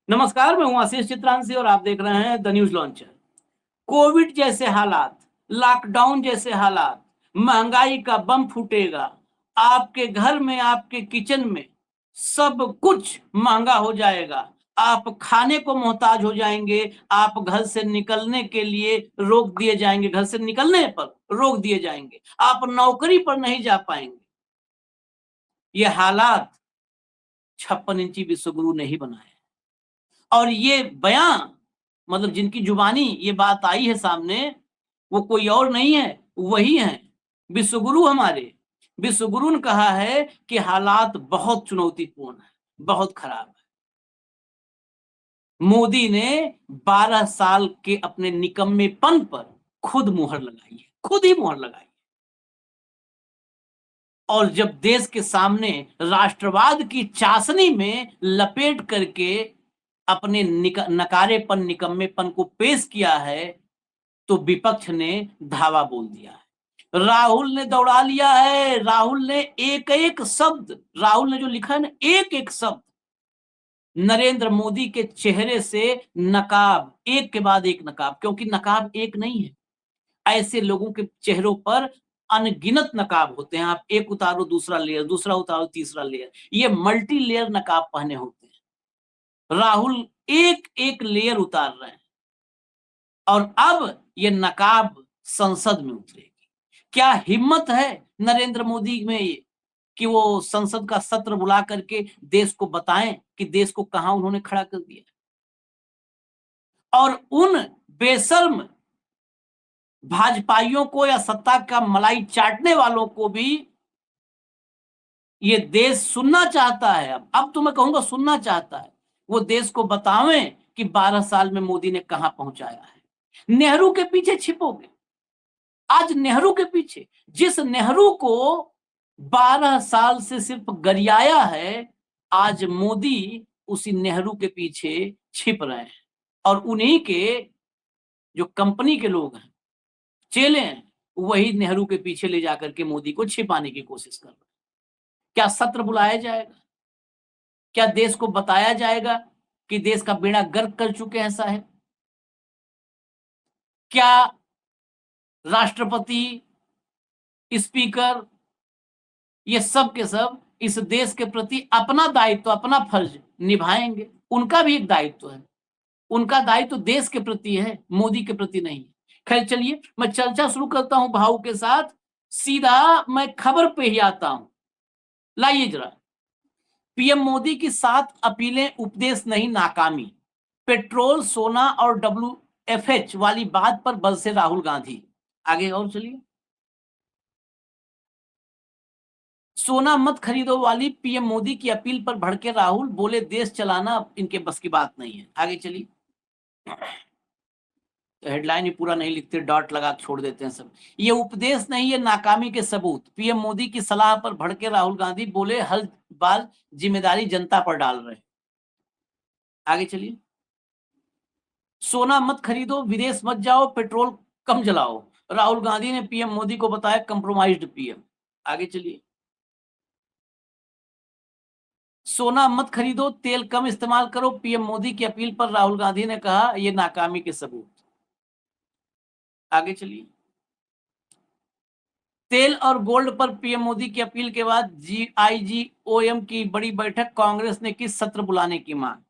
नमस्कार, मैं हूं आशीष चित्रांशी और आप देख रहे हैं द न्यूज लॉन्चर। कोविड जैसे हालात, लॉकडाउन जैसे हालात, महंगाई का बम फूटेगा। आपके घर में, आपके किचन में सब कुछ महंगा हो जाएगा। आप खाने को मोहताज हो जाएंगे। आप घर से निकलने के लिए रोक दिए जाएंगे, घर से निकलने पर रोक दिए जाएंगे। आप नौकरी पर नहीं जा पाएंगे। ये हालात 56 इंची विश्वगुरु ने ही बनाए। और ये बयां, मतलब जिनकी जुबानी ये बात आई है सामने, वो कोई और नहीं है, वही है विश्वगुरु हमारे। विश्वगुरु ने कहा है कि हालात बहुत चुनौतीपूर्ण है, बहुत खराब है। मोदी ने 12 साल के अपने निकम्मेपन पर खुद मुहर लगाई है, खुद ही मुहर लगाई। और जब देश के सामने राष्ट्रवाद की चाशनी में लपेट करके अपने नकारेपन, निकम्मेपन को पेश किया है, तो विपक्ष ने धावा बोल दिया है। राहुल ने दौड़ा लिया है। राहुल ने एक एक शब्द, राहुल ने जो लिखा है ना, एक एक शब्द नरेंद्र मोदी के चेहरे से नकाब, एक के बाद एक नकाब, क्योंकि नकाब एक नहीं है। ऐसे लोगों के चेहरों पर अनगिनत नकाब होते हैं। आप एक उतारो, दूसरा लेयर, दूसरा उतारो, तीसरा लेयर, ये मल्टी लेयर नकाब पहने होते हैं। राहुल एक एक लेयर उतार रहे हैं और अब ये नकाब संसद में उतरेगी। क्या हिम्मत है नरेंद्र मोदी में ये कि वो संसद का सत्र बुला करके देश को बताएं कि देश को कहां उन्होंने खड़ा कर दिया। और उन बेशर्म भाजपाइयों को या सत्ता का मलाई चाटने वालों को भी ये देश सुनना चाहता है। अब तो मैं कहूंगा सुनना चाहता है। वो देश को बतावें कि 12 साल में मोदी ने कहां पहुंचाया है। नेहरू के पीछे छिपोगे आज, नेहरू के पीछे, जिस नेहरू को 12 साल से सिर्फ गरियाया है, आज मोदी उसी नेहरू के पीछे छिप रहे हैं। और उन्हीं के जो कंपनी के लोग हैं, चेले हैं, वही नेहरू के पीछे ले जाकर के मोदी को छिपाने की कोशिश कर रहे हैं। क्या सत्र बुलाया जाएगा? क्या देश को बताया जाएगा कि देश का बेड़ा गर्क कर चुके हैं साहब? क्या राष्ट्रपति, स्पीकर, ये सब के सब इस देश के प्रति अपना दायित्व, अपना फर्ज निभाएंगे? उनका भी एक दायित्व है। उनका दायित्व देश के प्रति है, मोदी के प्रति नहीं। खैर चलिए, मैं चर्चा शुरू करता हूं भाव के साथ। सीधा मैं खबर पे ही आता हूं। लाइए जरा, पीएम मोदी की 7 अपीलें उपदेश नहीं, नाकामी। पेट्रोल, सोना और WFH वाली बात पर बरसे राहुल गांधी। आगे और चलिए। सोना मत खरीदो वाली पीएम मोदी की अपील पर भड़के राहुल, बोले देश चलाना इनके बस की बात नहीं है। आगे चलिए। तो हेडलाइन ही पूरा नहीं लिखते, डॉट लगा छोड़ देते हैं सब। ये उपदेश नहीं, ये नाकामी के सबूत। पीएम मोदी की सलाह पर भड़के राहुल गांधी, बोले हर बार जिम्मेदारी जनता पर डाल रहे। आगे चलिए। सोना मत खरीदो, विदेश मत जाओ, पेट्रोल कम जलाओ, राहुल गांधी ने पीएम मोदी को बताया कंप्रोमाइज्ड पीएम। आगे चलिए। सोना मत खरीदो, तेल कम इस्तेमाल करो, पीएम मोदी की अपील पर राहुल गांधी ने कहा यह नाकामी के सबूत। आगे चलिए। तेल और गोल्ड पर पीएम मोदी की अपील के बाद IGOM की बड़ी बैठक, कांग्रेस ने की सत्र बुलाने की मांग।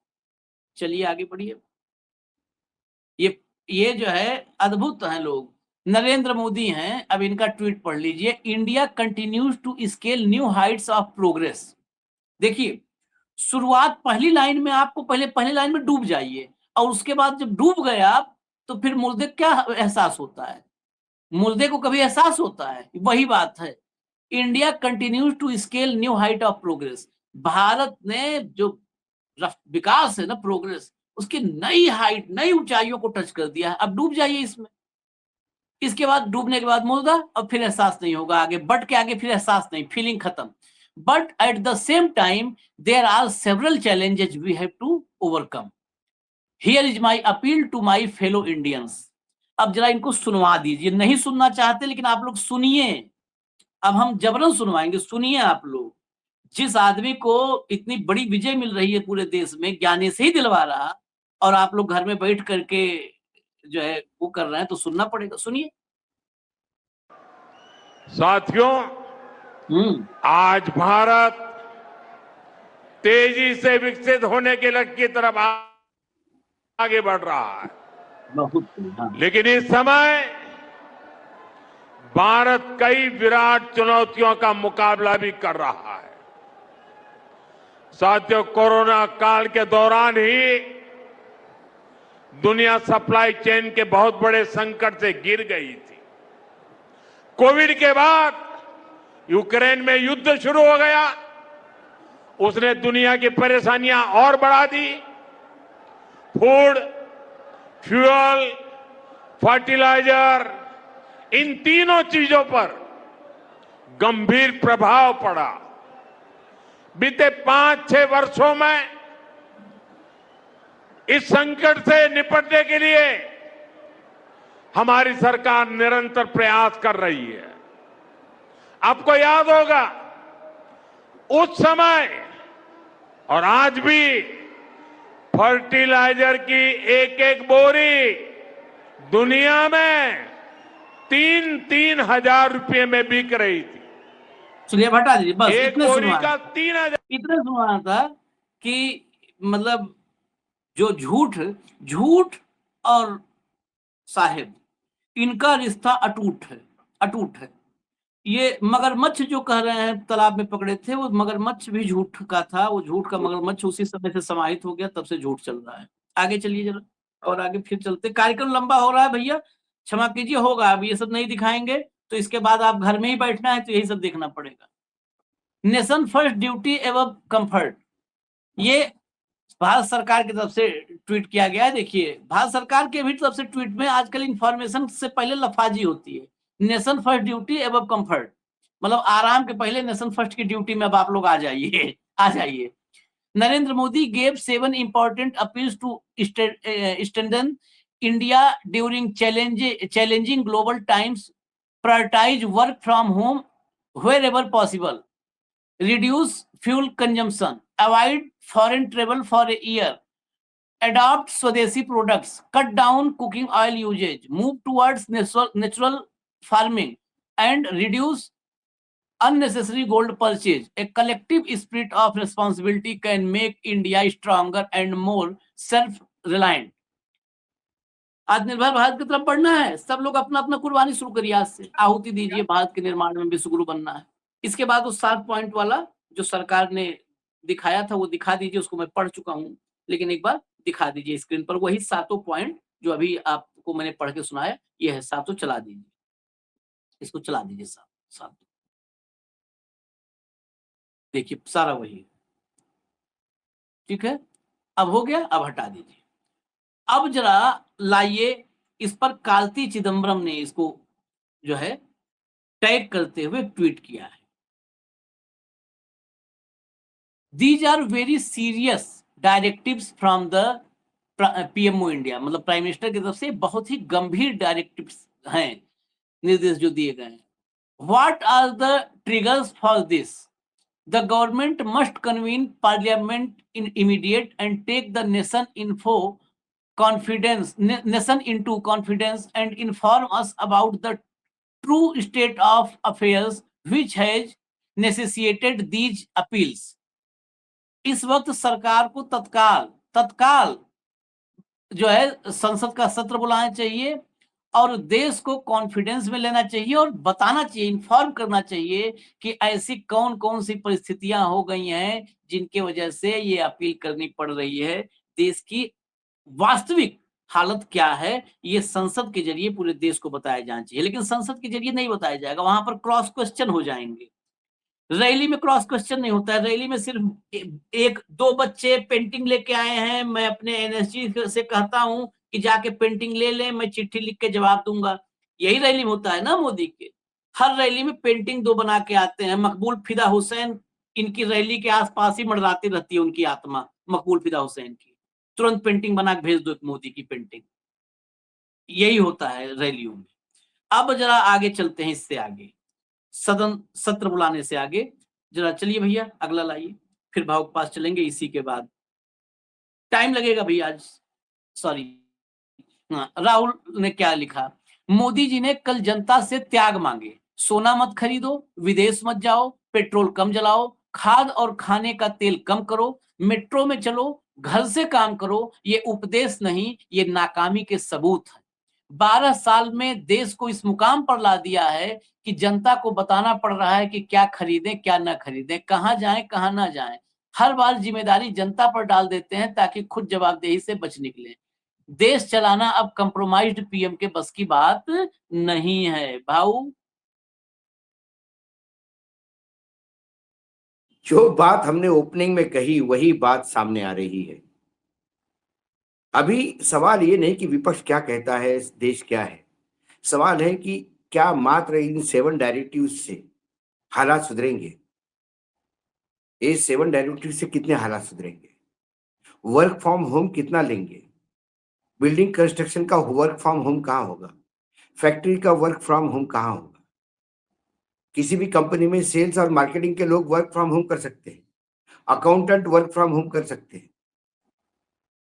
चलिए आगे बढ़िए। ये जो है अद्भुत हैं लोग। नरेंद्र मोदी हैं, अब इनका ट्वीट पढ़ लीजिए। India continues to scale new heights of progress. देखिए, शुरुआत पहली लाइन में, आपको पहली लाइन में डूब जाइए, और उसके बाद जब डूब गए आप, तो फिर मुर्दे क्या एहसास होता है? मुर्दे को कभी एहसास होता है? वही बात है। India continues to scale new height of progress. Bharat ने जो विकास है ना, प्रोग्रेस, उसकी नई हाइट, नई ऊंचाइयों को टच कर दिया है। अब डूब जाइए इसमें। इसके बाद, डूबने के बाद मुर्दा, और फिर एहसास नहीं होगा आगे, बट के आगे फिर एहसास नहीं, फीलिंग खत्म। But at the same time there are several challenges we have to overcome. Here is my appeal to my fellow Indians. अब जरा इनको सुनवा दीजिए। नहीं सुनना चाहते, लेकिन आप लोग सुनिए। अब हम जबरन सुनवाएंगे, सुनिए आप लोग। जिस आदमी को इतनी बड़ी विजय मिल रही है पूरे देश में, ज्ञानी से ही दिलवा रहा, और आप लोग घर में बैठ करके जो है वो कर रहे हैं, तो सुनना पड़ेगा। सुनिए। साथियों, आज भारत तेजी से विकसित होने के लक्ष्य की तरफ आगे बढ़ रहा है। बहुत हाँ। लेकिन इस समय भारत कई विराट चुनौतियों का मुकाबला भी कर रहा है। साथियों, कोरोना काल के दौरान ही दुनिया सप्लाई चेन के बहुत बड़े संकट से गिर गई थी। कोविड के बाद यूक्रेन में युद्ध शुरू हो गया, उसने दुनिया की परेशानियां और बढ़ा दी। फूड, फ्यूल, फर्टिलाइजर, इन तीनों चीजों पर गंभीर प्रभाव पड़ा। बीते 5-6 वर्षों में इस संकट से निपटने के लिए हमारी सरकार निरंतर प्रयास कर रही है। आपको याद होगा, उस समय और आज भी फर्टिलाइजर की एक एक बोरी दुनिया में 3-3 हजार रुपये में बिक रही थी। चलिए हटा दीजिए, बस एक इतने बोरी सुनवाना का 3,000। इतना सुनवाना था कि मतलब जो झूठ और साहेब, इनका रिश्ता अटूट है। ये मगरमच्छ जो कह रहे हैं तालाब में पकड़े थे, वो मगरमच्छ भी झूठ का था। वो झूठ का मगरमच्छ उसी समय से समाहित हो गया, तब से झूठ चल रहा है। आगे चलिए जरा, और आगे फिर चलते। कार्यक्रम लंबा हो रहा है भैया, क्षमा कीजिए, होगा। अब ये सब नहीं दिखाएंगे तो इसके बाद आप घर में ही बैठना है, तो यही सब देखना पड़ेगा। नेशन फर्स्ट ड्यूटी एवं कंफर्ट, ये भारत सरकार की तरफ से ट्वीट किया गया है। देखिए, भारत सरकार के भी तरफ से ट्वीट में आजकल इंफॉर्मेशन से पहले लफाजी होती है। नेशन फर्स्ट ड्यूटी एवं कंफर्ट, मतलब आराम के पहले नेशन फर्स्ट की ड्यूटी में अब आप लोग आ जाइए। Narendra Modi gave 7 important appeals to strengthen India during challenging global times. Prioritise work from home wherever possible, reduce fuel consumption, avoid foreign travel for a year, adopt Swadeshi products, cut down cooking oil usage, move towards natural farming, and reduce unnecessary gold purchase. A collective spirit of responsibility can make India stronger and more self-reliant. आत्मनिर्भर भारत की तरफ बढ़ना है। सब लोग अपना अपना कुर्बानी शुरू करिए, आज से आहुति दीजिए। भारत के निर्माण में विश्वगुरु बनना है। इसके बाद उस 7 पॉइंट वाला जो सरकार ने दिखाया था वो दिखा दीजिए। उसको मैं पढ़ चुका हूं, लेकिन एक बार दिखा दीजिए स्क्रीन पर। वही 7 पॉइंट जो अभी आपको मैंने पढ़ के सुनाया, ये है 7। चला दीजिए, इसको चला दीजिए। 7 देखिए, सारा वही। ठीक है, अब हो गया, अब हटा दीजिए। अब जरा लाइए, इस पर कार्ति चिदम्बरम ने इसको जो है टैग करते हुए ट्वीट किया है। These are very serious directives from the PMO India, मतलब प्राइम मिनिस्टर की तरफ से बहुत ही गंभीर डायरेक्टिव्स हैं, निर्देश जो दिए गए हैं। What are the triggers for this? The government must convene parliament in immediate and take the nation into confidence and inform us about the true state of affairs which has necessitated these appeals. इस वक्त सरकार को तत्काल जो है संसद का सत्र बुलाना चाहिए और देश को कॉन्फिडेंस में लेना चाहिए और बताना चाहिए, इन्फॉर्म करना चाहिए कि ऐसी कौन कौन सी परिस्थितियां हो गई हैं जिनके वजह से ये अपील करनी पड़ रही है। देश की वास्तविक हालत क्या है, ये संसद के जरिए पूरे देश को बताया जाना चाहिए। लेकिन संसद के जरिए नहीं बताया जाएगा, वहां पर क्रॉस क्वेश्चन हो जाएंगे। रैली में क्रॉस क्वेश्चन नहीं होता है। रैली में सिर्फ 1-2 बच्चे पेंटिंग लेके आए हैं, मैं अपने एनएसजी से कहता हूं कि जाके पेंटिंग ले लें, मैं चिट्ठी लिख के जवाब दूंगा। यही रैली में होता है ना मोदी के। हर रैली में पेंटिंग 2 बना के आते हैं। मकबूल फिदा हुसैन, इनकी रैली के आसपास ही मंडराती रहती है उनकी आत्मा, मकबूल फिदा हुसैन की। तुरंत पेंटिंग बना के भेज दो मोदी की पेंटिंग। यही होता है रैलियों में। अब जरा आगे चलते हैं, इससे आगे सदन सत्र बुलाने से आगे जरा चलिए भैया अगला लाइए, फिर भाव के पास चलेंगे इसी के बाद। टाइम लगेगा भैया आज, सॉरी। हाँ, राहुल ने क्या लिखा, मोदी जी ने कल जनता से त्याग मांगे, सोना मत खरीदो, विदेश मत जाओ, पेट्रोल कम जलाओ, खाद और खाने का तेल कम करो, मेट्रो में चलो, घर से काम करो। ये उपदेश नहीं, ये नाकामी के सबूत है। 12 साल में देश को इस मुकाम पर ला दिया है कि जनता को बताना पड़ रहा है कि क्या खरीदें क्या ना खरीदें, कहां जाएं कहां ना जाएं। हर बार जिम्मेदारी जनता पर डाल देते हैं ताकि खुद जवाबदेही से बच निकले। देश चलाना अब कंप्रोमाइज्ड पीएम के बस की बात नहीं है। भाऊ जो बात हमने ओपनिंग में कही वही बात सामने आ रही है। अभी सवाल ये नहीं कि विपक्ष क्या कहता है, देश क्या है। सवाल है कि क्या मात्र इन 7 डायरेक्टिव से हालात सुधरेंगे। ये 7 डायरेक्टिव से कितने हालात सुधरेंगे, वर्क फ्रॉम होम कितना लेंगे, बिल्डिंग कंस्ट्रक्शन का वर्क फ्रॉम होम कहाँ होगा, फैक्ट्री का वर्क फ्रॉम होम कहाँ होगा। किसी भी कंपनी में सेल्स और मार्केटिंग के लोग वर्क फ्रॉम होम कर सकते हैं, अकाउंटेंट वर्क फ्रॉम होम कर सकते हैं,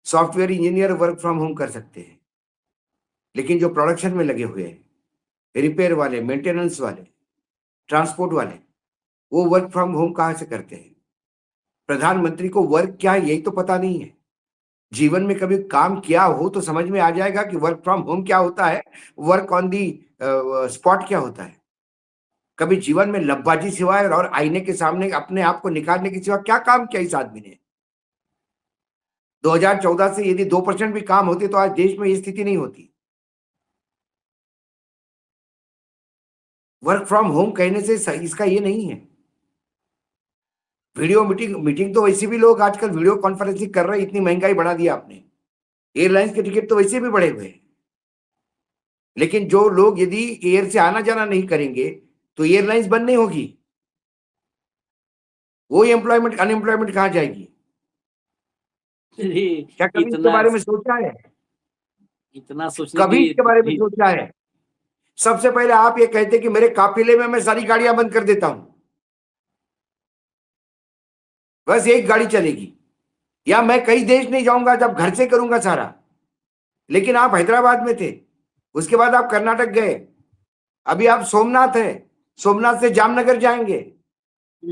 software engineer work from home कर सकते हैं। लेकिन जो प्रोडक्शन में लगे हुए हैं, रिपेयर वाले, मेंटेनेंस वाले, ट्रांसपोर्ट वाले, वो वर्क फ्रॉम होम कहाँ से करते हैं। प्रधानमंत्री को वर्क क्या है यही तो पता नहीं है। जीवन में कभी काम किया हो तो समझ में आ जाएगा कि वर्क फ्रॉम होम क्या होता है, वर्क ऑन दी स्पॉट क्या होता है। कभी जीवन में लब्बाजी सिवाय और आईने के सामने अपने आप को निकालने के सिवा क्या काम किया इस आदमी ने। 2014 से यदि 2% भी काम होते तो आज देश में ये स्थिति नहीं होती। वर्क फ्रॉम होम कहने से इसका ये नहीं है। वीडियो मीटिंग तो वैसे भी लोग आजकल वीडियो कॉन्फ्रेंसिंग कर रहे हैं, इतनी महंगाई बढ़ा दिया आपने। एयरलाइंस के टिकट तो वैसे भी बढ़े हुए हैं। लेकिन जो लोग यदि एयर से आना जाना नहीं करेंगे तो एयरलाइंस बंद नहीं होगी। वो एम्प्लॉयमेंट अनएम्प्लॉयमेंट कहां जाएगी। क्या कभी इसके बारे में सोचा है? इतना सोचने कभी इसके बारे में सोचा है? सबसे पहले आप ये कहते कि मेरे काफिले में मैं सारी गाड़ियां बंद कर देता हूं, बस एक गाड़ी चलेगी, या मैं कई देश नहीं जाऊंगा जब घर से करूंगा सारा। लेकिन आप हैदराबाद में थे, उसके बाद आप कर्नाटक गए, अभी आप सोमनाथ है, सोमनाथ से जामनगर जाएंगे,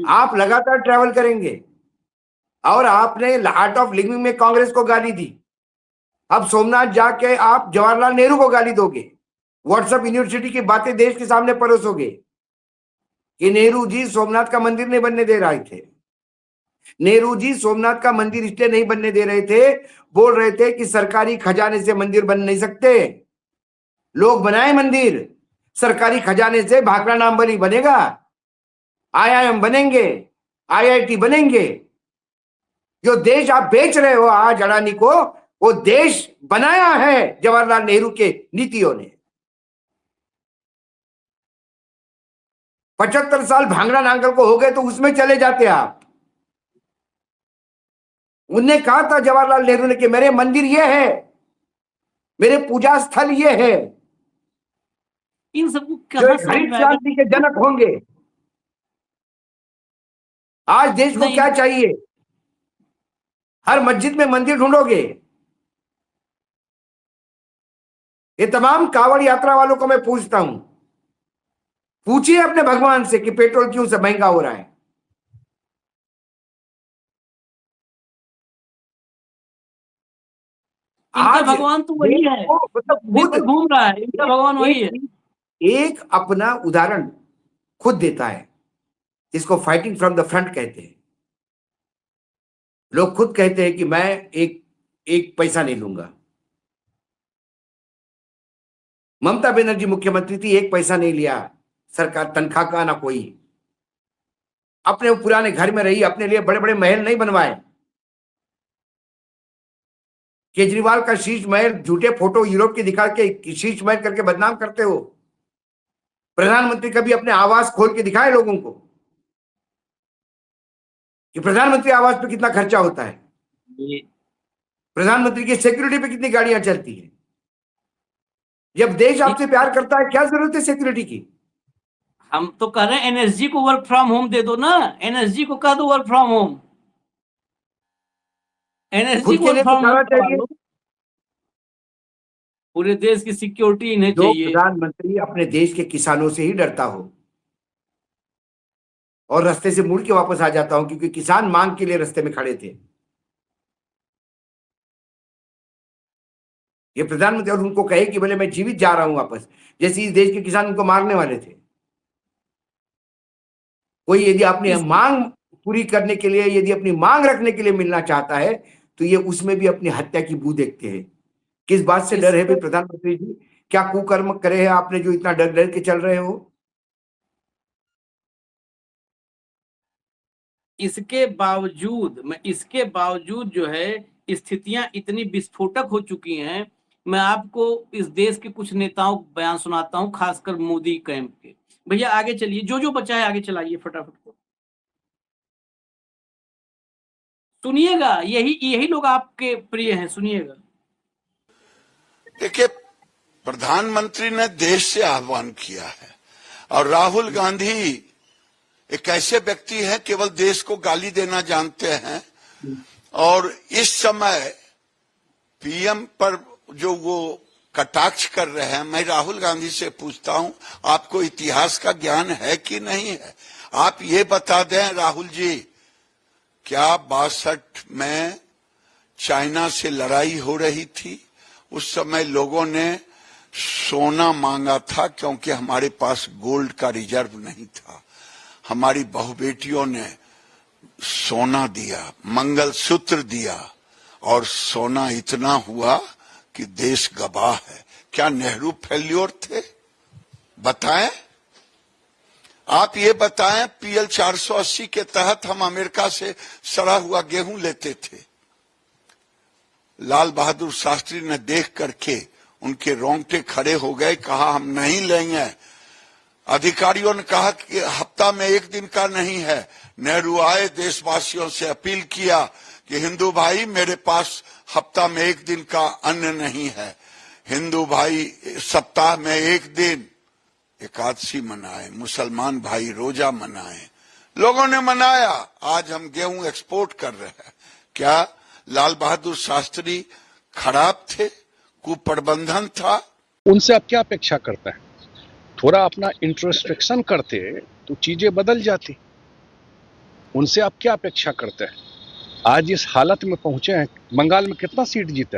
आप लगातार ट्रैवल करेंगे। और आपने आर्ट ऑफ लिविंग में कांग्रेस को गाली दी, अब सोमनाथ जाके आप जवाहरलाल नेहरू को गाली दोगे, व्हाट्सएप यूनिवर्सिटी की बातें देश के सामने परोसोगे कि नेहरू जी सोमनाथ का मंदिर नहीं बनने दे रहे थे। नेहरू जी सोमनाथ का मंदिर इसलिए नहीं बनने दे रहे थे, बोल रहे थे कि सरकारी खजाने से मंदिर बन नहीं सकते, लोग बनाए मंदिर, सरकारी खजाने से भाखड़ा नाम बनी बनेगा, आईआईएम बनेंगे, आईआईटी बनेंगे। जो देश आप बेच रहे हो आज अडानी को, वो देश बनाया है जवाहरलाल नेहरू के नीतियों ने। 75 साल भांगड़ा नांगल को हो गए तो उसमें चले जाते आप। उनने कहा था जवाहरलाल नेहरू ने कि मेरे मंदिर ये है, मेरे पूजा स्थल ये है। इन सबको जो हरित क्रांति के जनक होंगे। आज देश को क्या चाहिए? हर मस्जिद में मंदिर ढूंढोगे। ये तमाम कांवड़ यात्रा वालों को मैं पूछता हूं, पूछिए अपने भगवान से कि पेट्रोल क्यों से महंगा हो रहा है। इनका भगवान तो वही है, मतलब घूम रहा है, इनका भगवान वही है। एक अपना उदाहरण खुद देता है, जिसको फाइटिंग फ्रॉम द फ्रंट कहते हैं। लोग खुद कहते हैं कि मैं एक पैसा नहीं लूंगा। ममता बनर्जी मुख्यमंत्री थी, एक पैसा नहीं लिया सरकार, तनख्वाह का ना कोई। अपने पुराने घर में रही, अपने लिए बड़े बड़े महल नहीं बनवाए। केजरीवाल का शीश महल, झूठे फोटो यूरोप के दिखा के शीश महल करके बदनाम करते हो। प्रधानमंत्री कभी अपने आवास खोल के दिखाए लोगों को कि प्रधानमंत्री आवास पे कितना खर्चा होता है, प्रधानमंत्री की सिक्योरिटी पे कितनी गाड़ियां चलती है। जब देश आपसे प्यार करता है क्या जरूरत है सिक्योरिटी की? हम तो कह रहे हैं एनएसजी को वर्क फ्रॉम होम दे दो ना, एनएसजी को कह दो वर्क फ्रॉम होम, एनएसजी खुद को के वर्क लिए तो फ्रॉम होम करना करवा चाहिए। लो। पूरे देश की सिक्योरिटी इन्हें जो चाहिए। प्रधानमंत्री अपने देश के किसानों से ही डरता हो और रास्ते से मुड़ के वापस आ जाता हूं क्योंकि किसान मांग के लिए रास्ते में खड़े थे, ये प्रधानमंत्री, और उनको कहे कि भले मैं जीवित जा रहा हूं वापस, जैसे इस देश के किसान उनको मारने वाले थे। कोई यदि अपनी इस मांग पूरी करने के लिए, यदि अपनी मांग रखने के लिए मिलना चाहता है तो ये उसमें भी अपनी हत्या की बू देखते हैं। किस बात से डर है इसके भाई प्रधानमंत्री जी? क्या कुकर्म करे हैं आपने जो इतना डर डर के चल रहे हो? इसके बावजूद जो है स्थितियां इतनी विस्फोटक हो चुकी हैं। मैं आपको इस देश के कुछ नेताओं को बयान सुनाता हूं, खासकर मोदी कैंप के। भैया आगे चलिए, जो जो बचा है आगे चलाइए फटाफट को। सुनिएगा, यही यही लोग आपके प्रिय हैं, सुनिएगा। देखिए, प्रधानमंत्री ने देश से आह्वान किया है और राहुल गांधी एक ऐसे व्यक्ति हैं केवल देश को गाली देना जानते हैं, और इस समय पीएम पर जो वो कटाक्ष कर रहे हैं, मैं राहुल गांधी से पूछता हूं, आपको इतिहास का ज्ञान है कि नहीं है? आप ये बता दें राहुल जी, क्या 62 में चाइना से लड़ाई हो रही थी? उस समय लोगों ने सोना मांगा था क्योंकि हमारे पास गोल्ड का रिजर्व नहीं था। हमारी बहुबेटियों ने सोना दिया, मंगलसूत्र दिया, और सोना इतना हुआ कि देश गवाह है। क्या नेहरू फेल्योर थे? बताएं, आप ये बताएं। पीएल 480 के तहत हम अमेरिका से सड़ा हुआ गेहूं लेते थे। लाल बहादुर शास्त्री ने देख करके उनके रोंगटे खड़े हो गए, कहा हम नहीं लेंगे। अधिकारियों ने कहा कि हफ्ता में एक दिन का नहीं है। नेहरू आए, देशवासियों से अपील किया कि हिंदू भाई मेरे पास हफ्ता में एक दिन का अन्न नहीं है। हिंदू भाई सप्ताह में एक दिन एकादशी मनाए, मुसलमान भाई रोजा मनाए। लोगों ने मनाया, आज हम गेहूं एक्सपोर्ट कर रहे हैं। क्या लाल बहादुर शास्त्री खराब थे? कुप्रबंधन था? उनसे आप क्या अपेक्षा करते हैं? थोड़ा अपना इंट्रोस्पेक्शन करते तो चीजें बदल जाती। उनसे आप क्या अपेक्षा करते हैं? आज इस हालत में पहुंचे हैं। बंगाल में कितना सीट जीते?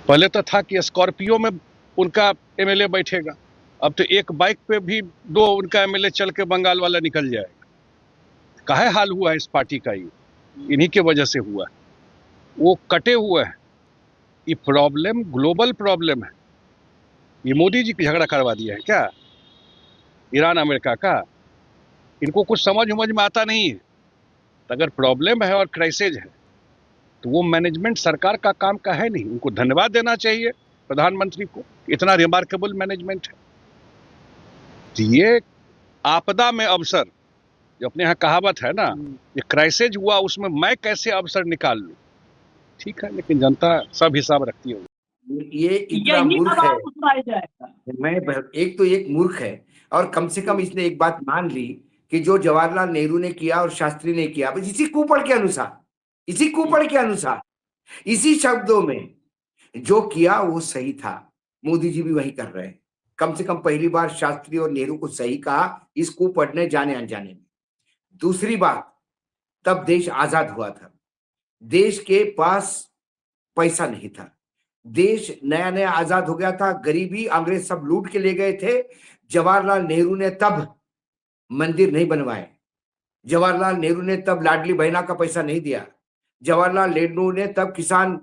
पहले तो था कि स्कॉर्पियो में उनका एमएलए बैठेगा, अब तो एक बाइक पे भी 2 उनका एमएलए चल के बंगाल वाला निकल जाएगा। काहे हाल हुआ है इस पार्टी का? ये इन्हीं के वजह से हुआ है। वो कटे हुए हैं। ये प्रॉब्लम ग्लोबल प्रॉब्लम है। ये मोदी जी की झगड़ा करवा दिया है क्या ईरान अमेरिका का? इनको कुछ समझ में आता नहीं है। तो अगर प्रॉब्लम है और क्राइसिस है तो वो मैनेजमेंट सरकार का काम का है नहीं। उनको धन्यवाद देना चाहिए प्रधानमंत्री को, इतना रिमार्केबल मैनेजमेंट है। तो ये आपदा में अवसर, जो अपने यहाँ कहावत है ना, ये क्राइसिस हुआ उसमें मैं कैसे अवसर निकाल लूं। ठीक है, लेकिन जनता सब हिसाब रखती है। ये इतना यही मूर्ख अब है। आपको सुनाया जाएगा। एक मूर्ख है, और कम से कम इसने एक बात मान ली कि जो जवाहरलाल नेहरू ने किया और शास्त्री ने किया, बस इसी कूपड़ के अनुसार, इसी कूपड़ के अनुसार, इसी शब्दों में जो किया वो सही था। मोदी जी भी वही कर रहे हैं। कम से कम पहली बार शास्त्री और नेहरू को सही कहा इस कूपड़ ने, जाने अनजाने में। दूसरी बात, तब देश आजाद हुआ था, देश के पास पैसा नहीं था, देश नया नया आजाद हो गया था, गरीबी अंग्रेज सब लूट के ले गए थे। जवाहरलाल नेहरू ने तब मंदिर नहीं बनवाए, जवाहरलाल नेहरू ने तब लाडली बहना का पैसा नहीं दिया, जवाहरलाल नेहरू ने तब किसान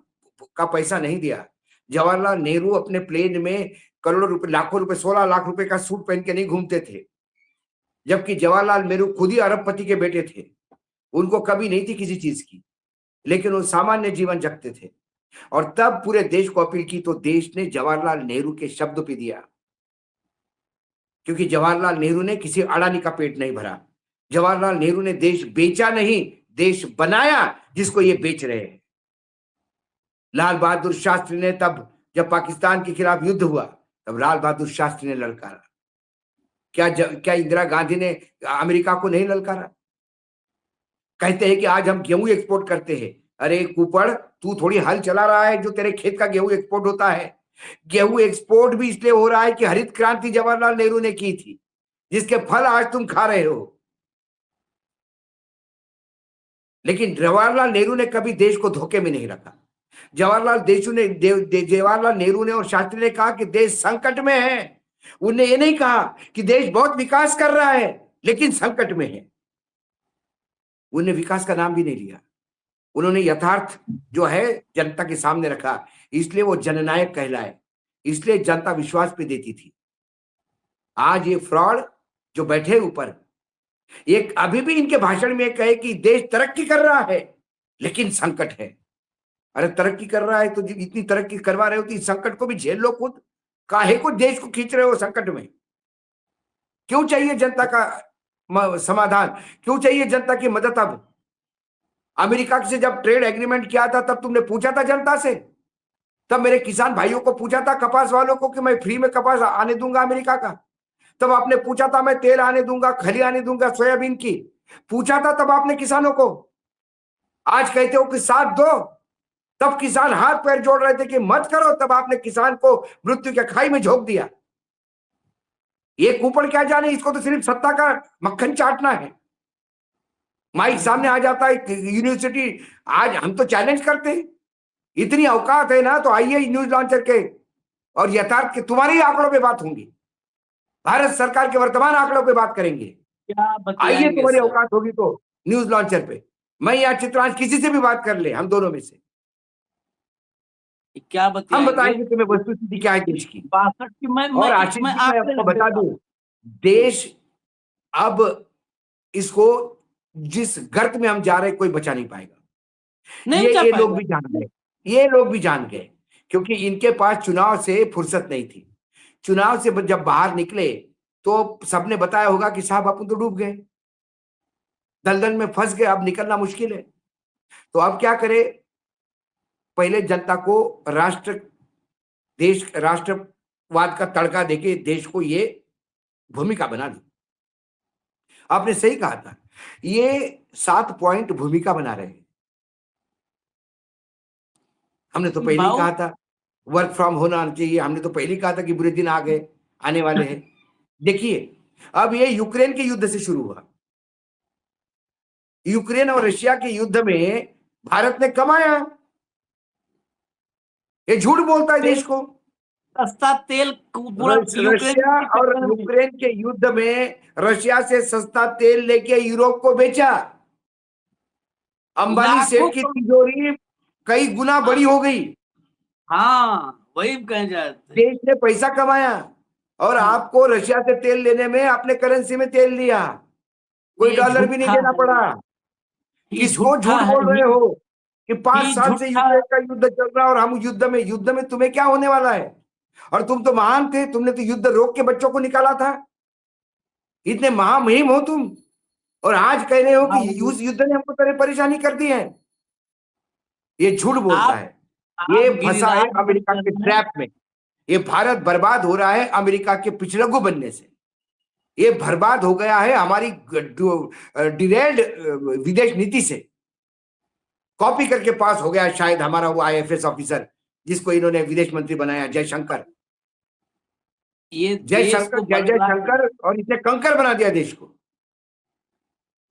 का पैसा नहीं दिया। जवाहरलाल नेहरू अपने प्लेन में करोड़ों रुपए, लाखों रुपए, 16 लाख रुपए का सूट पहन के नहीं घूमते थे, जबकि जवाहरलाल नेहरू खुद ही अरबपति के बेटे थे। उनको कभी नहीं थी किसी चीज की, लेकिन वो सामान्य जीवन जगते थे। और तब पूरे देश को अपील की तो देश ने जवाहरलाल नेहरू के शब्द पे दिया, क्योंकि जवाहरलाल नेहरू ने किसी अडानी का पेट नहीं भरा। जवाहरलाल नेहरू ने देश बेचा नहीं, देश बनाया, जिसको ये बेच रहे हैं। लाल बहादुर शास्त्री ने तब, जब पाकिस्तान के खिलाफ युद्ध हुआ, तब लाल बहादुर शास्त्री ने ललकारा, क्या इंदिरा गांधी ने अमेरिका को नहीं ललकारा? कहते हैं कि आज हम गेहूं एक्सपोर्ट करते हैं। अरे कुपड़, तू थोड़ी हल चला रहा है जो तेरे खेत का गेहूं एक्सपोर्ट होता है। गेहूं एक्सपोर्ट भी इसलिए हो रहा है कि हरित क्रांति जवाहरलाल नेहरू ने की थी, जिसके फल आज तुम खा रहे हो। लेकिन जवाहरलाल नेहरू ने कभी देश को धोखे में नहीं रखा। जवाहरलाल नेहरू ने और शास्त्री ने कहा कि देश संकट में है। उन्होंने ये नहीं कहा कि देश बहुत विकास कर रहा है लेकिन संकट में है। उन्होंने विकास का नाम भी नहीं लिया। उन्होंने यथार्थ जो है जनता के सामने रखा, इसलिए वो जननायक कहलाए, इसलिए जनता विश्वास पे देती थी। आज ये फ्रॉड जो बैठे ऊपर, एक अभी भी इनके भाषण में कहे कि देश तरक्की कर रहा है लेकिन संकट है। अरे तरक्की कर रहा है तो इतनी तरक्की करवा रहे हो तो इस संकट को भी झेल लो खुद। काहे को देश को खींच रहे हो संकट में? क्यों चाहिए जनता का समाधान? क्यों चाहिए जनता की मदद? अब अमेरिका से जब ट्रेड एग्रीमेंट किया था तब तुमने पूछा था जनता से? तब मेरे किसान भाइयों को पूछा था, कपास वालों को, कि मैं फ्री में कपास आने दूंगा अमेरिका का? तब आपने पूछा था मैं तेल आने दूंगा, खली आने दूंगा सोयाबीन की? पूछा था तब आपने किसानों को? आज कहते हो कि साथ दो। तब किसान हाथ पैर जोड़ रहे थे कि मत करो, तब आपने किसान को मृत्यु के खाई में झोंक दिया। ये कुपड़ क्या जाने, इसको तो सिर्फ सत्ता का मक्खन चाटना है। माइक सामने आ जाता है यूनिवर्सिटी। आज हम तो चैलेंज करते हैं, इतनी औकात है ना तो आइए न्यूज लॉन्चर के और यथार्थ के तुम्हारे ही आंकड़ों पे बात होंगी, भारत सरकार के वर्तमान आंकड़ों पे बात करेंगे। क्या आइए तुम्हारी सर? औकात होगी तो न्यूज लॉन्चर पे। मैं या चित्रांश किसी से भी बात कर ले, हम दोनों में से क्या हम बताएंगे तुम्हें वस्तुस्थिति क्या है देश की। 62 की और आशीष जी, मैं आपको बता दूं, देश अब इसको जिस गर्त में हम जा रहे हैं कोई बचा नहीं पाएगा। ये लोग भी जान गए, ये लोग भी जान गए, क्योंकि इनके पास चुनाव से फुर्सत नहीं थी। चुनाव से जब बाहर निकले तो सबने बताया होगा कि साहब अपन तो डूब गए, दलदल में फंस गए, अब निकलना मुश्किल है। तो अब क्या करे? पहले जनता को राष्ट्रवाद का तड़का देके देश को ये भूमिका बना दी। आपने सही कहा था, ये 7 पॉइंट भूमिका बना रहे हैं। हमने तो पहले ही कहा था वर्क फ्रॉम होना चाहिए। हमने तो पहले ही कहा था कि बुरे दिन आ गए, आने वाले हैं। देखिए अब ये यूक्रेन के युद्ध से शुरू हुआ। यूक्रेन और रशिया के युद्ध में भारत ने कमाया। ये झूठ बोलता है देश को। सस्ता तेल पूरा रशिया और यूक्रेन के युद्ध में रशिया से सस्ता तेल लेके यूरोप को बेचा। अंबानी सेठ की तिजोरी कई गुना बड़ी हो गई। हाँ, वही कह जाते। देश ने पैसा कमाया और आपको रशिया से तेल लेने में अपने करेंसी में तेल लिया, कोई डॉलर भी नहीं देना पड़ा। किसको झूठ बोल रहे हो कि 5 साल से यूक्रेन का युद्ध चल रहा है और हम युद्ध में तुम्हें क्या होने वाला है? और तुम तो महान थे, तुमने तो युद्ध रोक के बच्चों को निकाला था। इतने महामहिम हो तुम, और आज कह रहे हो कि उस युद्ध ने हमको तेरे परेशानी कर दी है। ये झूठ बोलता है, ये फंसा है अमेरिका के ट्रैप में। ये भारत बर्बाद हो रहा है अमेरिका के पिछड़गु बनने से। ये बर्बाद हो गया है हमारी डिरेल्ड विदेश नीति से। कॉपी करके पास हो गया शायद हमारा वो IFS ऑफिसर जिसको इन्होंने विदेश मंत्री बनाया, जयशंकर। जयशंकर और इसने कंकर बना दिया देश को।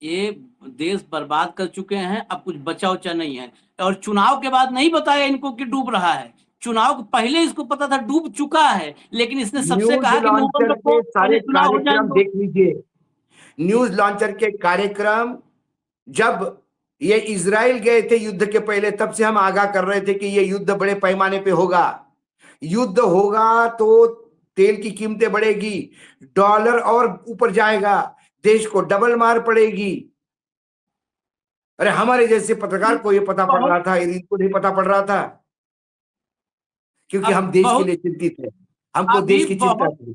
ये देश बर्बाद कर चुके हैं, अब कुछ बचा उचा नहीं है। और चुनाव के बाद नहीं बताया इनको कि डूब रहा है। चुनाव के पहले इसको पता था डूब चुका है, लेकिन इसने सबसे कहा कि नवंबर को सारे कार्यक्रम देख लीजिए। न्यूज लॉन्चर के कार्यक्रम, जब ये इजराइल गए थे युद्ध के पहले, तब से हम आगाह कर रहे थे कि ये युद्ध बड़े पैमाने पे होगा। युद्ध होगा तो तेल की कीमतें बढ़ेगी, डॉलर और ऊपर जाएगा, देश को डबल मार पड़ेगी। अरे हमारे जैसे पत्रकार को ये पता पड़ रहा था, इनको नहीं पता पड़ रहा था, क्योंकि हम देश के लिए चिंतित थे, हमको देश की चिंता थी।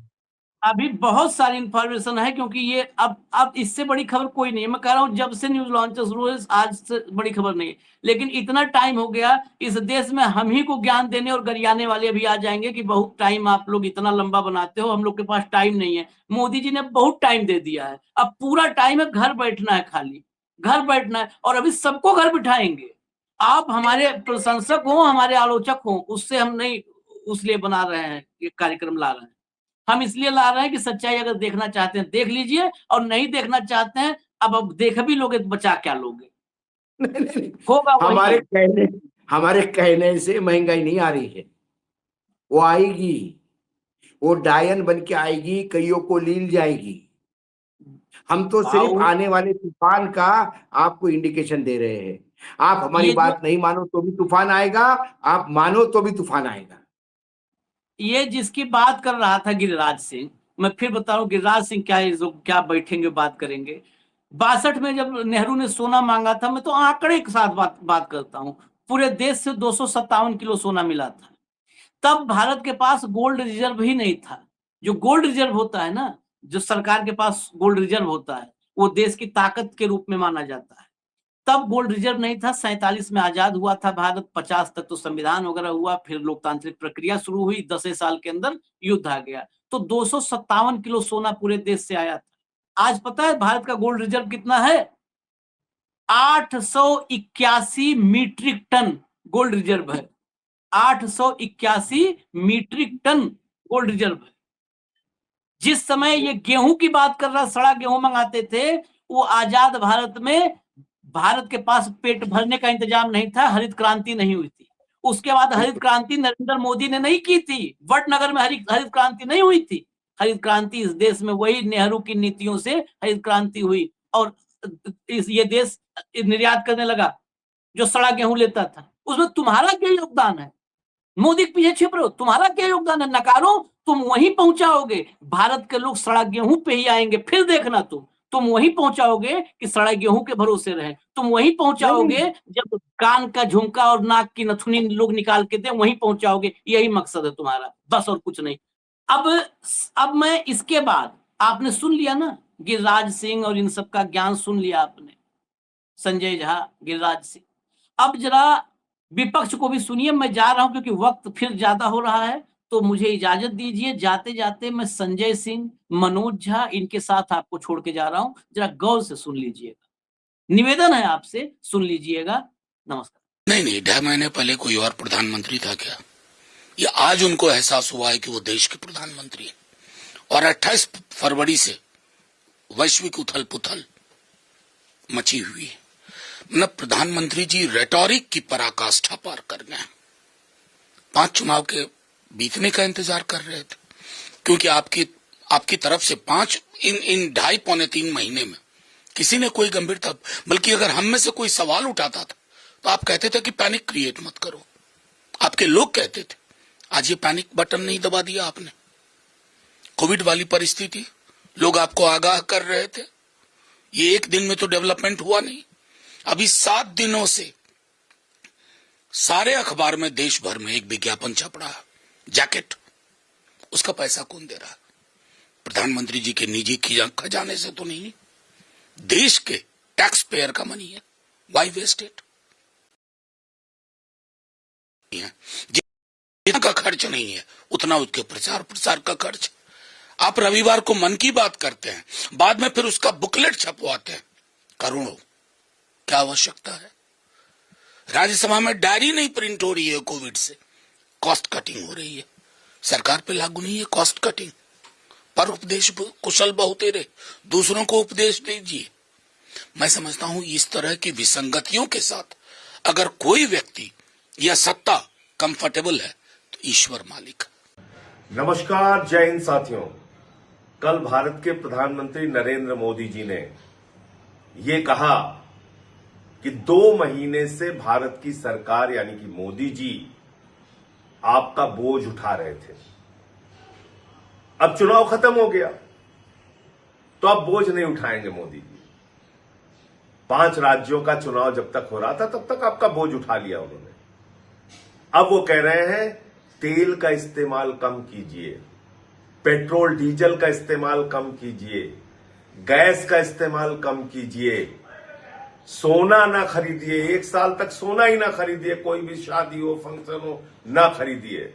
अभी बहुत सारी इंफॉर्मेशन है, क्योंकि ये अब इससे बड़ी खबर कोई नहीं है। मैं कह रहा हूँ जब से न्यूज लॉन्चर शुरू हुए आज से बड़ी खबर नहीं है, लेकिन इतना टाइम हो गया इस देश में, हम ही को ज्ञान देने और गरियाने वाले अभी आ जाएंगे कि बहुत टाइम आप लोग इतना लंबा बनाते हो, हम लोग के पास टाइम नहीं है। मोदी जी ने बहुत टाइम दे दिया है, अब पूरा टाइम है घर बैठना है, खाली घर बैठना है, और अभी सबको घर बिठाएंगे। आप हमारे प्रशंसक हो, हमारे आलोचक हो, उससे हम नहीं उसलिए बना रहे हैं, ये कार्यक्रम ला रहे हैं। हम इसलिए ला रहे हैं कि सच्चाई अगर देखना चाहते हैं देख लीजिए, और नहीं देखना चाहते हैं अब देख भी लोगे तो बचा क्या लोगे, नहीं, नहीं, होगा वही। हमारे कहने से महंगाई नहीं आ रही है, वो आएगी, वो डायन बन के आएगी, कईयों को लील जाएगी। हम तो सिर्फ आने वाले तूफान का आपको इंडिकेशन दे रहे हैं। आप हमारी बात नहीं मानो तो भी तूफान आएगा, आप मानो तो भी तूफान आएगा। ये जिसकी बात कर रहा था गिरिराज सिंह, मैं फिर बता रहा हूँ गिरिराज सिंह क्या बैठेंगे बात करेंगे। 62 में जब नेहरू ने सोना मांगा था, मैं तो आंकड़े के साथ बात करता हूँ, पूरे देश से 257 किलो सोना मिला था। तब भारत के पास गोल्ड रिजर्व ही नहीं था। जो गोल्ड रिजर्व होता है ना, जो सरकार के पास गोल्ड रिजर्व होता है, वो देश की ताकत के रूप में माना जाता है। तब गोल्ड रिजर्व नहीं था। 47 में आजाद हुआ था भारत, 50 तक तो संविधान वगैरह हुआ, फिर लोकतांत्रिक प्रक्रिया शुरू हुई, 10 साल के अंदर युद्ध आ गया, तो 257 किलो सोना पूरे देश से आया था। आज पता है भारत का गोल्ड रिजर्व कितना है? 881 मीट्रिक टन गोल्ड रिजर्व है। 881 मीट्रिक टन गोल्ड रिजर्व है। जिस समय ये गेहूं की बात कर रहा, सड़ा गेहूं मंगाते थे, वो आजाद भारत में भारत के पास पेट भरने का इंतजाम नहीं था, हरित क्रांति नहीं हुई थी। उसके बाद हरित क्रांति नरेंद्र मोदी ने नहीं की थी, वडनगर में हरित क्रांति नहीं हुई थी। हरित क्रांति इस देश में वही नेहरू की नीतियों से हरित क्रांति हुई, और ये देश निर्यात करने लगा जो सड़ा गेहूं लेता था। उसमें तुम्हारा क्या योगदान है? मोदी के पीछे छिप रहे हो, तुम्हारा क्या योगदान है? नकारो, तुम वहीं पहुंचाओगे। भारत के लोग सड़ा गेहूं पे ही आएंगे, फिर देखना तुम वहीं पहुंचाओगे कि सड़ा गेहूं के भरोसे रहे। तुम वहीं पहुंचाओगे जब कान का झुमका और नाक की नथुनी लोग निकाल के दे, वहीं पहुंचाओगे। यही मकसद है तुम्हारा, बस और कुछ नहीं। अब मैं इसके बाद, आपने सुन लिया ना गिरिराज सिंह और इन सब का ज्ञान सुन लिया आपने, संजय झा, गिरिराज सिंह। अब जरा विपक्ष को भी सुनिए। मैं जा रहा हूं क्योंकि वक्त फिर ज्यादा हो रहा है, तो मुझे इजाजत दीजिए। जाते जाते मैं संजय सिंह, मनोज झा, इनके साथ आपको छोड़ के जा रहा हूं, जरा गौर से सुन लीजिएगा। निवेदन है आपसे, सुन लीजिएगा। नमस्कार। नहीं, 2.5 महीने पहले कोई और प्रधानमंत्री था क्या? ये आज उनको एहसास हुआ है कि वो देश के प्रधानमंत्री हैं, और 28 फरवरी से वैश्विक उथल पुथल मची हुई है। मतलब प्रधानमंत्री जी रेटोरिक की पराकाष्ठा पार कर गए। 5 चुनाव के बीतने का इंतजार कर रहे थे, क्योंकि आपकी तरफ से 5 इन 2.5-3 महीने में किसी ने कोई गंभीरता, बल्कि अगर हम में से कोई सवाल उठाता था तो आप कहते थे कि पैनिक क्रिएट मत करो। आपके लोग कहते थे। आज ये पैनिक बटन नहीं दबा दिया आपने। कोविड वाली परिस्थिति, लोग आपको आगाह कर रहे थे। ये एक दिन में तो डेवलपमेंट हुआ नहीं। अभी 7 दिनों से सारे अखबार में, देश भर में एक विज्ञापन छप रहा है, जैकेट। उसका पैसा कौन दे रहा है? प्रधानमंत्री जी के निजी खजाने से तो नहीं, देश के टैक्स पेयर का मनी है। Why waste it? जितना का खर्च नहीं है उतना उसके प्रचार का खर्च। आप रविवार को मन की बात करते हैं, बाद में फिर उसका बुकलेट छपवाते हैं करोड़ों। क्या आवश्यकता है? राज्यसभा में डायरी नहीं प्रिंट हो रही है कोविड से, कॉस्ट कटिंग हो रही है। सरकार पे लागू नहीं है कॉस्ट कटिंग, पर उपदेश कुशल बहुतेरे, दूसरों को उपदेश दीजिए। मैं समझता हूं इस तरह की विसंगतियों के साथ अगर कोई व्यक्ति या सत्ता कंफर्टेबल है तो ईश्वर मालिक। नमस्कार, जय हिंद साथियों। कल भारत के प्रधानमंत्री नरेंद्र मोदी जी ने ये कहा कि 2 महीने से भारत की सरकार यानी कि मोदी जी आपका बोझ उठा रहे थे। अब चुनाव खत्म हो गया तो अब बोझ नहीं उठाएंगे मोदी जी। 5 राज्यों का चुनाव जब तक हो रहा था तब तक आपका बोझ उठा लिया उन्होंने। अब वो कह रहे हैं तेल का इस्तेमाल कम कीजिए, पेट्रोल डीजल का इस्तेमाल कम कीजिए, गैस का इस्तेमाल कम कीजिए, सोना ना खरीदिए, 1 साल तक सोना ही ना खरीदिए, कोई भी शादी हो फंक्शन हो ना खरीदिए।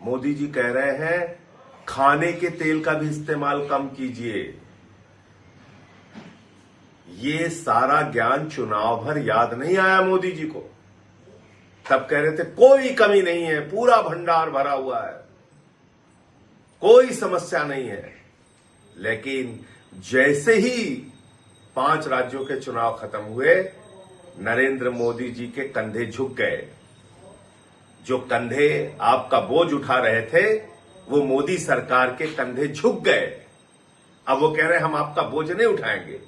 मोदी जी कह रहे हैं खाने के तेल का भी इस्तेमाल कम कीजिए। ये सारा ज्ञान चुनाव भर याद नहीं आया मोदी जी को। तब कह रहे थे कोई कमी नहीं है, पूरा भंडार भरा हुआ है, कोई समस्या नहीं है। लेकिन जैसे ही 5 राज्यों के चुनाव खत्म हुए, नरेंद्र मोदी जी के कंधे झुक गए। जो कंधे आपका बोझ उठा रहे थे वो मोदी सरकार के कंधे झुक गए। अब वो कह रहे हैं हम आपका बोझ नहीं उठाएंगे।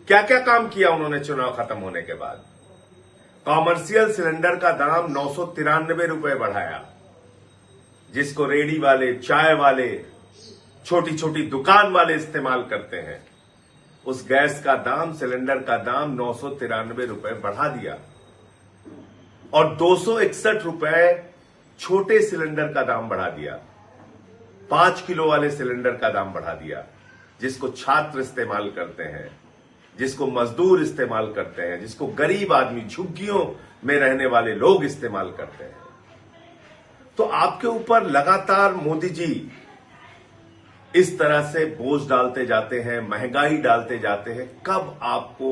क्या क्या काम किया उन्होंने चुनाव खत्म होने के बाद? कॉमर्शियल सिलेंडर का दाम 993 रुपए बढ़ाया, जिसको रेडी वाले, चाय वाले, छोटी छोटी दुकान वाले इस्तेमाल करते हैं। उस गैस का दाम, सिलेंडर का दाम 993 रुपए बढ़ा दिया और 261 रुपए छोटे सिलेंडर का दाम बढ़ा दिया। 5 किलो वाले सिलेंडर का दाम बढ़ा दिया, जिसको छात्र इस्तेमाल करते हैं, जिसको मजदूर इस्तेमाल करते हैं, जिसको गरीब आदमी, झुग्गियों में रहने वाले लोग इस्तेमाल करते हैं। तो आपके ऊपर लगातार मोदी जी इस तरह से बोझ डालते जाते हैं, महंगाई डालते जाते हैं। कब आपको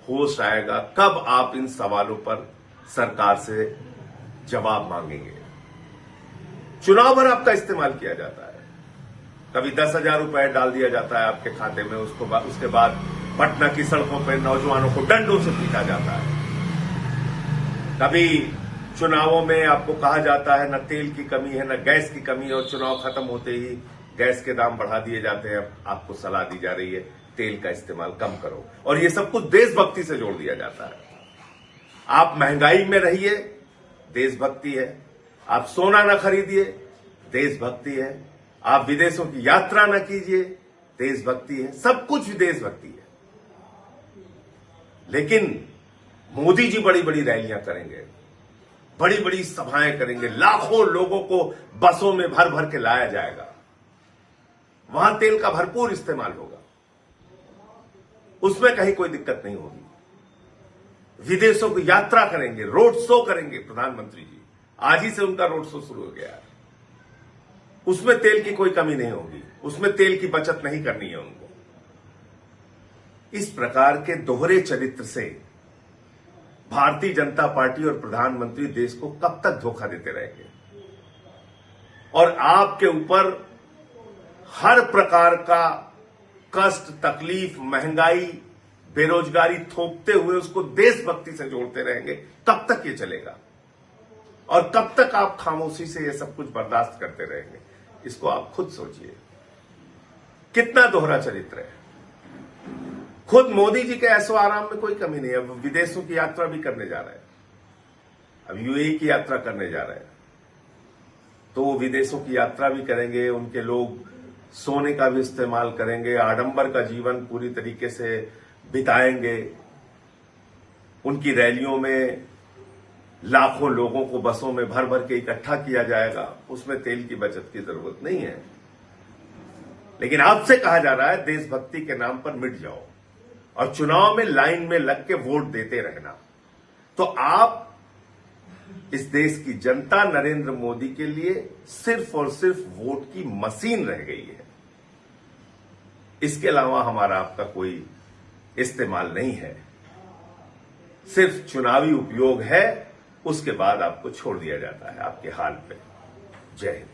होश आएगा? कब आप इन सवालों पर सरकार से जवाब मांगेंगे? चुनाव भर आपका इस्तेमाल किया जाता है। कभी 10,000 रुपए डाल दिया जाता है आपके खाते में, उसके बाद पटना की सड़कों पर नौजवानों को डंडों से पीटा जाता है। कभी चुनावों में आपको कहा जाता है न तेल की कमी है, न गैस की कमी है, और चुनाव खत्म होते ही गैस के दाम बढ़ा दिए जाते हैं। आपको सलाह दी जा रही है तेल का इस्तेमाल कम करो, और ये सब कुछ देशभक्ति से जोड़ दिया जाता है। आप महंगाई में रहिए, देशभक्ति है। आप सोना न खरीदिए, देशभक्ति है। आप विदेशों की यात्रा न कीजिए, देशभक्ति है। सब कुछ देशभक्ति है। लेकिन मोदी जी बड़ी बड़ी रैलियां करेंगे, बड़ी बड़ी सभाएं करेंगे, लाखों लोगों को बसों में भर भर के लाया जाएगा, वहां तेल का भरपूर इस्तेमाल होगा, उसमें कहीं कोई दिक्कत नहीं होगी। विदेशों की यात्रा करेंगे, रोड शो करेंगे प्रधानमंत्री जी। आज ही से उनका रोड शो शुरू हो गया है। उसमें तेल की कोई कमी नहीं होगी, उसमें तेल की बचत नहीं करनी है उनको। इस प्रकार के दोहरे चरित्र से भारतीय जनता पार्टी और प्रधानमंत्री देश को कब तक धोखा देते रहेंगे? और आपके ऊपर हर प्रकार का कष्ट, तकलीफ, महंगाई, बेरोजगारी थोपते हुए उसको देशभक्ति से जोड़ते रहेंगे। कब तक ये चलेगा? और कब तक आप खामोशी से ये सब कुछ बर्दाश्त करते रहेंगे? इसको आप खुद सोचिए। कितना दोहरा चरित्र है। खुद मोदी जी के ऐशो आराम में कोई कमी नहीं है। अब विदेशों की यात्रा भी करने जा रहे हैं, अब यूएई की यात्रा करने जा रहे हैं, तो वो विदेशों की यात्रा भी करेंगे। उनके लोग सोने का भी इस्तेमाल करेंगे, आडंबर का जीवन पूरी तरीके से बिताएंगे। उनकी रैलियों में लाखों लोगों को बसों में भर भर के इकट्ठा किया जाएगा, उसमें तेल की बचत की जरूरत नहीं है। लेकिन आपसे कहा जा रहा है देशभक्ति के नाम पर मिट जाओ और चुनाव में लाइन में लग के वोट देते रहना। तो आप, इस देश की जनता नरेंद्र मोदी के लिए सिर्फ और सिर्फ वोट की मशीन रह गई है। इसके अलावा हमारा आपका कोई इस्तेमाल नहीं है, सिर्फ चुनावी उपयोग है। उसके बाद आपको छोड़ दिया जाता है आपके हाल पे। जय हिंद।